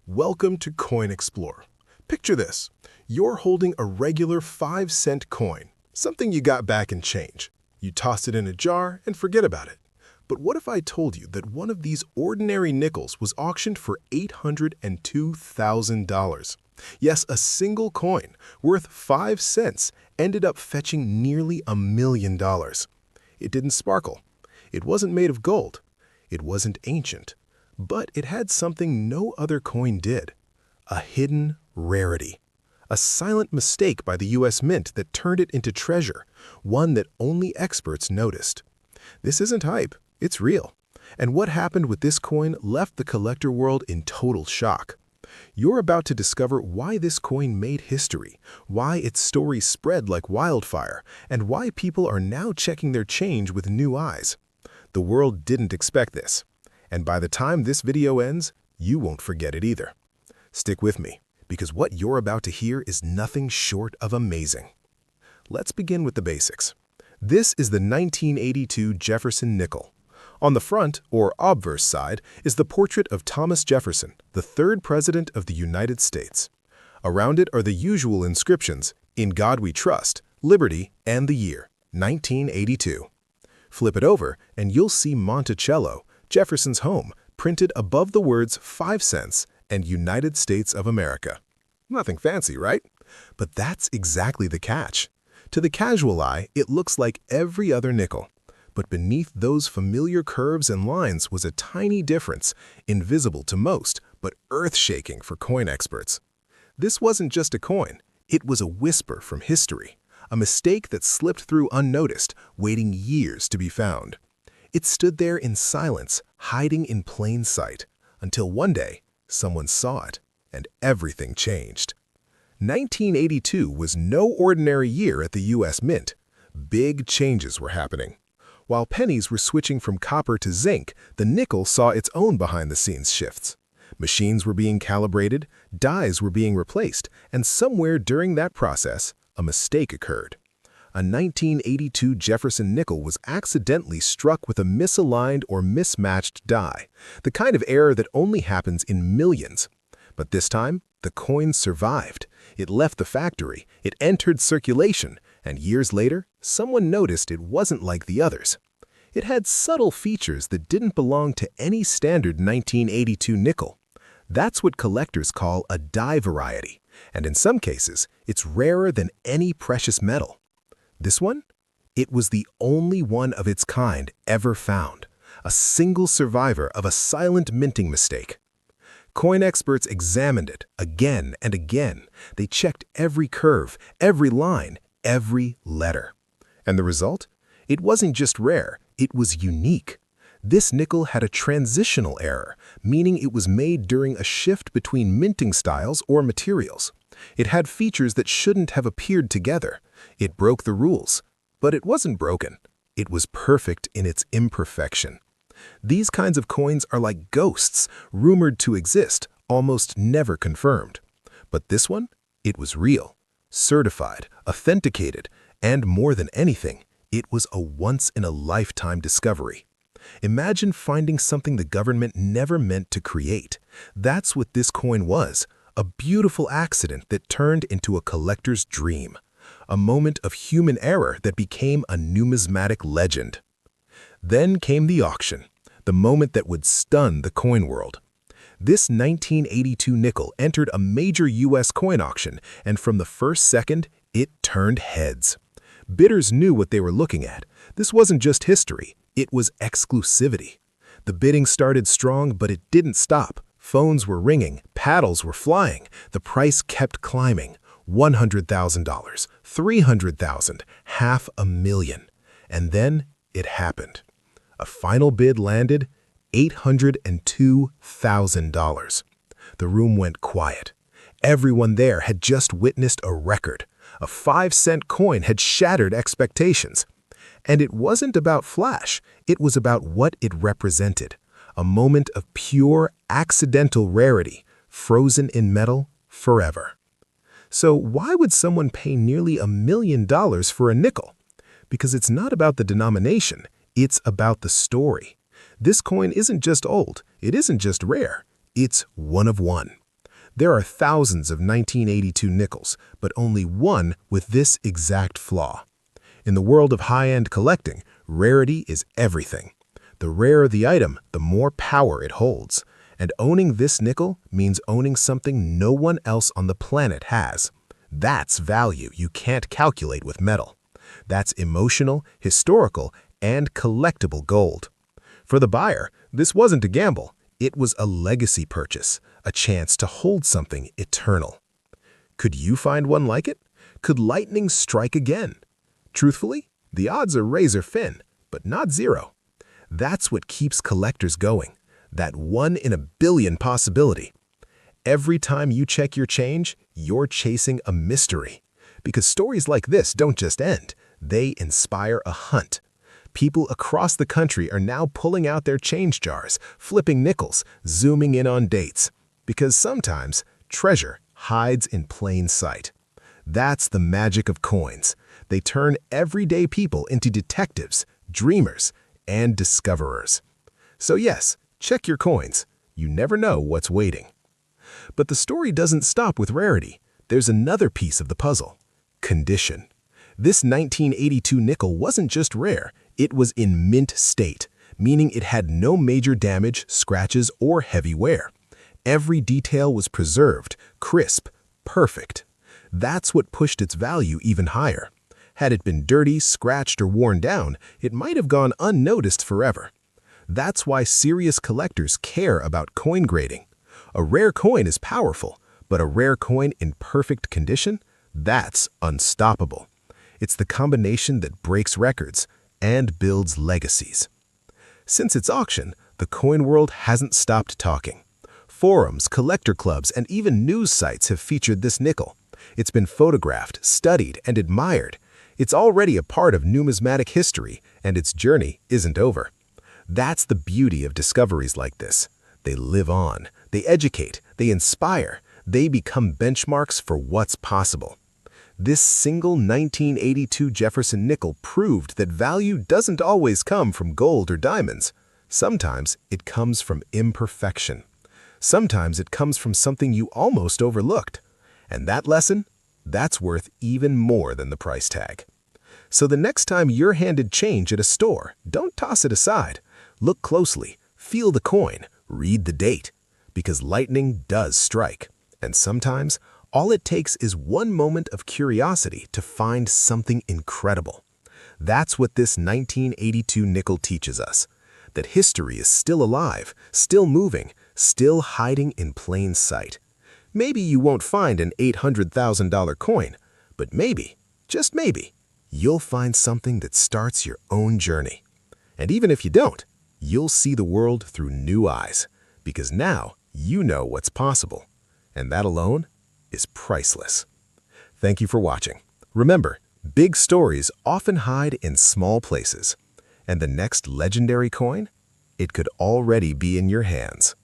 Welcome to Coin Explorer. Picture this. You're holding a regular 5-cent coin, something you got back in change. You toss it in a jar and forget about it. But what if I told you that one of these ordinary nickels was auctioned for $802,000? Yes, a single coin, worth 5 cents, ended up fetching nearly $1 million. It didn't sparkle. It wasn't made of gold. It wasn't ancient. But it had something no other coin did: a hidden rarity. A silent mistake by the U.S. Mint that turned it into treasure, one that only experts noticed. This isn't hype, it's real. And what happened with this coin left the collector world in total shock. You're about to discover why this coin made history, why its story spread like wildfire, and why people are now checking their change with new eyes. The world didn't expect this. And by the time this video ends, you won't forget it either. Stick with me, because what you're about to hear is nothing short of amazing. Let's begin with the basics. This is the 1982 Jefferson Nickel. On the front, or obverse side, is the portrait of Thomas Jefferson, the third president of the United States. Around it are the usual inscriptions: "In God We Trust," "Liberty," and the year, 1982. Flip it over, and you'll see Monticello, Jefferson's home, printed above the words 5 cents and United States of America. Nothing fancy, right? But that's exactly the catch. To the casual eye, it looks like every other nickel. But beneath those familiar curves and lines was a tiny difference, invisible to most, but earth-shaking for coin experts. This wasn't just a coin. It was a whisper from history, a mistake that slipped through unnoticed, waiting years to be found. It stood there in silence, hiding in plain sight, until one day, someone saw it, and everything changed. 1982 was no ordinary year at the U.S. Mint. Big changes were happening. While pennies were switching from copper to zinc, the nickel saw its own behind-the-scenes shifts. Machines were being calibrated, dies were being replaced, and somewhere during that process, a mistake occurred. A 1982 Jefferson nickel was accidentally struck with a misaligned or mismatched die, the kind of error that only happens in millions. But this time, the coin survived. It left the factory, it entered circulation, and years later, someone noticed it wasn't like the others. It had subtle features that didn't belong to any standard 1982 nickel. That's what collectors call a die variety, and in some cases, it's rarer than any precious metal. This one? It was the only one of its kind ever found, a single survivor of a silent minting mistake. Coin experts examined it again and again. They checked every curve, every line, every letter. And the result? It wasn't just rare, it was unique. This nickel had a transitional error, meaning it was made during a shift between minting styles or materials. It had features that shouldn't have appeared together. It broke the rules. But it wasn't broken. It was perfect in its imperfection. These kinds of coins are like ghosts, rumored to exist, almost never confirmed. But this one? It was real, certified, authenticated, and more than anything, it was a once-in-a-lifetime discovery. Imagine finding something the government never meant to create. That's what this coin was, a beautiful accident that turned into a collector's dream, a moment of human error that became a numismatic legend. Then came the auction, the moment that would stun the coin world. This 1982 nickel entered a major U.S. coin auction, and from the first second, it turned heads. Bidders knew what they were looking at. This wasn't just history, it was exclusivity. The bidding started strong, but it didn't stop. Phones were ringing, paddles were flying, the price kept climbing. $100,000, $300,000, $500,000. And then it happened. A final bid landed, $802,000. The room went quiet. Everyone there had just witnessed a record. A 5-cent coin had shattered expectations. And it wasn't about flash, it was about what it represented. A moment of pure, accidental rarity, frozen in metal forever. So why would someone pay nearly $1 million for a nickel? Because it's not about the denomination, it's about the story. This coin isn't just old, it isn't just rare, it's one of one. There are thousands of 1982 nickels, but only one with this exact flaw. In the world of high-end collecting, rarity is everything. The rarer the item, the more power it holds. And owning this nickel means owning something no one else on the planet has. That's value you can't calculate with metal. That's emotional, historical, and collectible gold. For the buyer, this wasn't a gamble. It was a legacy purchase, a chance to hold something eternal. Could you find one like it? Could lightning strike again? Truthfully, the odds are razor thin, but not zero. That's what keeps collectors going, that 1 in a billion possibility. Every time you check your change, you're chasing a mystery. Because stories like this don't just end, they inspire a hunt. People across the country are now pulling out their change jars, flipping nickels, zooming in on dates. Because sometimes, treasure hides in plain sight. That's the magic of coins. They turn everyday people into detectives, dreamers, and discoverers. So yes, check your coins. You never know what's waiting. But the story doesn't stop with rarity. There's another piece of the puzzle: condition. This 1982 nickel wasn't just rare, it was in mint state, meaning it had no major damage, scratches, or heavy wear. Every detail was preserved, crisp, perfect. That's what pushed its value even higher. Had it been dirty, scratched, or worn down, it might have gone unnoticed forever. That's why serious collectors care about coin grading. A rare coin is powerful, but a rare coin in perfect condition? That's unstoppable. It's the combination that breaks records and builds legacies. Since its auction, the coin world hasn't stopped talking. Forums, collector clubs, and even news sites have featured this nickel. It's been photographed, studied, and admired. It's already a part of numismatic history, and its journey isn't over. That's the beauty of discoveries like this. They live on, they educate, they inspire, they become benchmarks for what's possible. This single 1982 Jefferson nickel proved that value doesn't always come from gold or diamonds. Sometimes it comes from imperfection. Sometimes it comes from something you almost overlooked. And that lesson? That's worth even more than the price tag. So the next time you're handed change at a store, don't toss it aside. Look closely, feel the coin, read the date. Because lightning does strike. And sometimes, all it takes is one moment of curiosity to find something incredible. That's what this 1982 nickel teaches us. That history is still alive, still moving, still hiding in plain sight. Maybe you won't find an $800,000 coin, but maybe, just maybe, you'll find something that starts your own journey. And even if you don't, you'll see the world through new eyes, because now you know what's possible. And that alone is priceless. Thank you for watching. Remember, big stories often hide in small places. And the next legendary coin? It could already be in your hands.